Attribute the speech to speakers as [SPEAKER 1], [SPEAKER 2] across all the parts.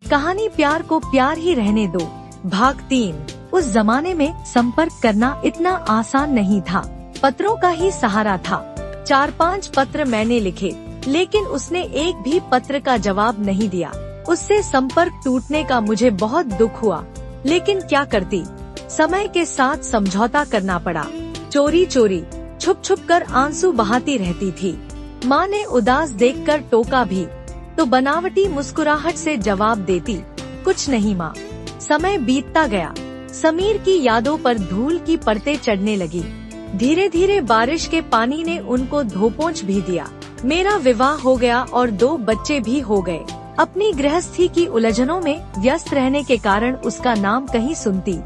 [SPEAKER 1] कहानी प्यार को प्यार ही रहने दो, भाग 3। उस जमाने में संपर्क करना इतना आसान नहीं था। पत्रों का ही सहारा था। 4-5 पत्र मैंने लिखे, लेकिन उसने एक भी पत्र का जवाब नहीं दिया। उससे संपर्क टूटने का मुझे बहुत दुख हुआ, लेकिन क्या करती। समय के साथ समझौता करना पड़ा। चोरी चोरी छुप छुप कर आंसू बहाती रहती थी। माँ ने उदास देखकर टोका भी, तो बनावटी मुस्कुराहट से जवाब देती, कुछ नहीं माँ। समय बीतता गया। समीर की यादों पर धूल की परतें चढ़ने लगी। धीरे धीरे बारिश के पानी ने उनको धोपोंछ भी दिया। मेरा विवाह हो गया और 2 बच्चे भी हो गए। अपनी गृहस्थी की उलझनों में व्यस्त रहने के कारण उसका नाम कहीं सुनती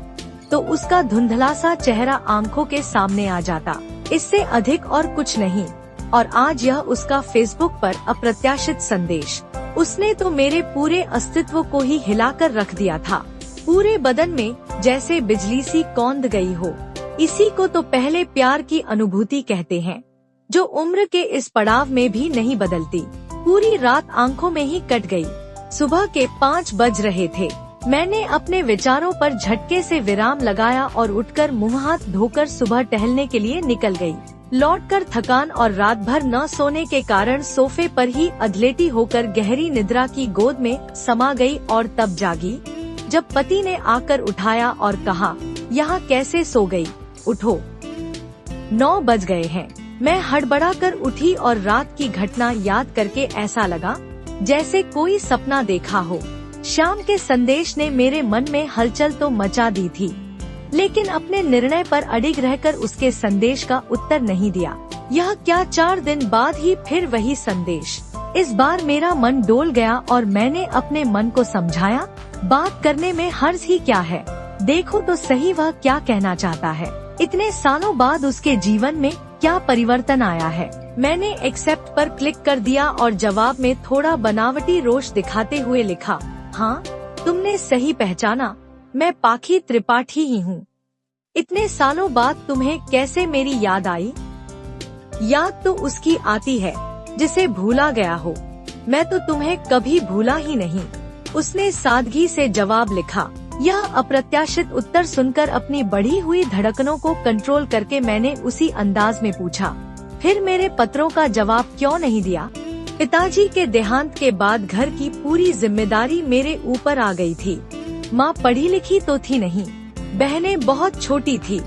[SPEAKER 1] तो उसका धुंधला सा चेहरा आंखों के सामने आ जाता। इससे अधिक और कुछ नहीं। और आज यह उसका फेसबुक पर अप्रत्याशित संदेश। उसने तो मेरे पूरे अस्तित्व को ही हिलाकर रख दिया था। पूरे बदन में जैसे बिजली सी कौंध गई हो। इसी को तो पहले प्यार की अनुभूति कहते हैं, जो उम्र के इस पड़ाव में भी नहीं बदलती। पूरी रात आंखों में ही कट गई। सुबह के 5 बज रहे थे। मैंने अपने विचारों पर झटके से विराम लगाया और उठकर मुंह हाथ धोकर सुबह टहलने के लिए निकल गई। लौटकर थकान और रात भर न सोने के कारण सोफे पर ही अधलेटी होकर गहरी निद्रा की गोद में समा गई और तब जागी जब पति ने आकर उठाया और कहा, यहाँ कैसे सो गई, उठो, 9 बज गए हैं। मैं हड़बड़ा कर उठी और रात की घटना याद करके ऐसा लगा जैसे कोई सपना देखा हो। शाम के संदेश ने मेरे मन में हलचल तो मचा दी थी, लेकिन अपने निर्णय पर अडिग रहकर उसके संदेश का उत्तर नहीं दिया। यह क्या 4 दिन बाद ही फिर वही संदेश। इस बार मेरा मन डोल गया और मैंने अपने मन को समझाया, बात करने में हर्ज ही क्या है, देखो तो सही वह क्या कहना चाहता है। इतने सालों बाद उसके जीवन में क्या परिवर्तन आया है। मैंने एक्सेप्ट पर क्लिक कर दिया और जवाब में थोड़ा बनावटी रोष दिखाते हुए लिखा, हाँ तुमने सही पहचाना, मैं पाखी त्रिपाठी ही हूँ। इतने सालों बाद तुम्हें कैसे मेरी याद आई? याद तो उसकी आती है जिसे भूला गया हो। मैं तो तुम्हें कभी भूला ही नहीं, उसने सादगी से जवाब लिखा। यह अप्रत्याशित उत्तर सुनकर अपनी बढ़ी हुई धड़कनों को कंट्रोल करके मैंने उसी अंदाज में पूछा, फिर मेरे पत्रों का जवाब क्यों नहीं दिया? पिताजी के देहांत के बाद घर की पूरी जिम्मेदारी मेरे ऊपर आ गई थी। माँ पढ़ी लिखी तो थी नहीं, बहनें बहुत छोटी थी।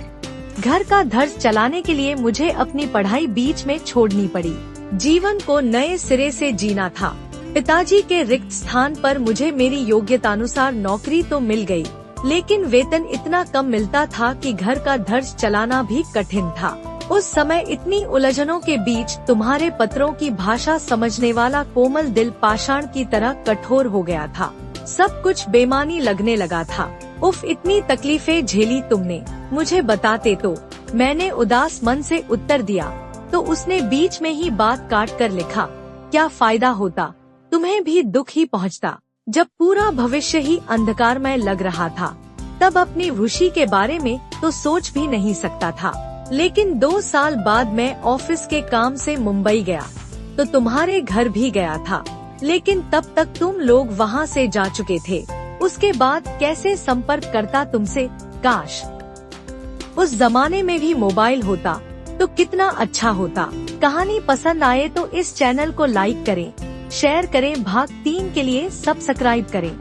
[SPEAKER 1] घर का धर्ष चलाने के लिए मुझे अपनी पढ़ाई बीच में छोड़नी पड़ी। जीवन को नए सिरे से जीना था। पिताजी के रिक्त स्थान पर मुझे मेरी योग्यतानुसार नौकरी तो मिल गई, लेकिन वेतन इतना कम मिलता था कि घर का धर्ष चलाना भी कठिन था। उस समय इतनी उलझनों के बीच तुम्हारे पत्रों की भाषा समझने वाला कोमल दिल पाषाण की तरह कठोर हो गया था। सब कुछ बेमानी लगने लगा था। उफ, इतनी तकलीफें झेली तुमने, मुझे बताते तो। मैंने उदास मन से उत्तर दिया, तो उसने बीच में ही बात काट कर लिखा, क्या फायदा होता, तुम्हें भी दुख ही पहुँचता। जब पूरा भविष्य ही अंधकारमय लग रहा था, तब अपनी रुचि के बारे में तो सोच भी नहीं सकता था। लेकिन 2 साल बाद मैं ऑफिस के काम से मुंबई गया, तो तुम्हारे घर भी गया था, लेकिन तब तक तुम लोग वहाँ से जा चुके थे। उसके बाद कैसे संपर्क करता तुमसे? काश उस जमाने में भी मोबाइल होता तो कितना अच्छा होता। कहानी पसंद आए तो इस चैनल को लाइक करें, शेयर करें, भाग 3 के लिए सब्सक्राइब करें।